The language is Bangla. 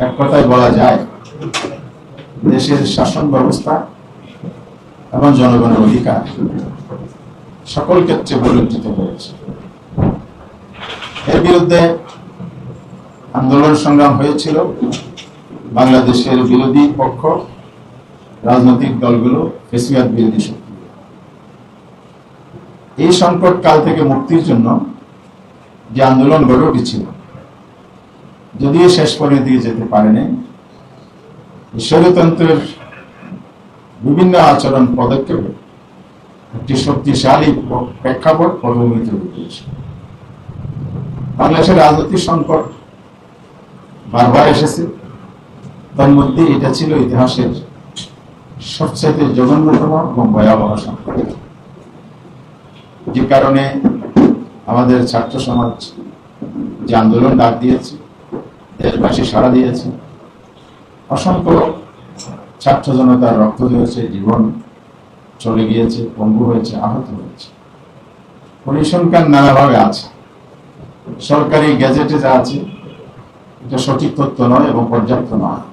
এক কথায় বলা যায় দেশের শাসন ব্যবস্থা এবং জনগণের অধিকার সকল ক্ষেত্রে বলুণ্ঠিত হয়েছে। এর বিরুদ্ধে আন্দোলন সংগ্রাম হয়েছিল বাংলাদেশের বিরোধী পক্ষ, রাজনৈতিক দলগুলো, ফ্যাসিবাদ বিরোধী শক্তি। এই সংকট কাল থেকে মুক্তির জন্য যে আন্দোলন গড়ে উঠেছিল, যদিও শেষ পর্যন্ত দিয়ে যেতে পারেনি, স্বৈরতন্ত্রের বিভিন্ন আচরণ পদক্ষেপে একটি শক্তিশালী প্রেক্ষাপট পটভূমি তৈরি করেছে। বাংলাদেশের রাজনৈতিক সংকট বারবার এসেছে, তার মধ্যে এটা ছিল ইতিহাসের সবচেয়ে জঘন্যতম এবং ভয়াবহ সংকট, যে কারণে আমাদের ছাত্র সমাজ যে আন্দোলন ডাক দিয়েছে, দেশবাসী সাড়া দিয়েছে, অসংখ্য ছাত্র জনতার রক্ত দিয়েছে, জীবন চলে গিয়েছে, পঙ্গু হয়েছে, আহত হয়েছে। পরিসংখ্যান নানাভাবে আছে, সরকারি গ্যাজেটে যা আছে এটা সঠিক তথ্য নয় এবং পর্যাপ্ত নয়।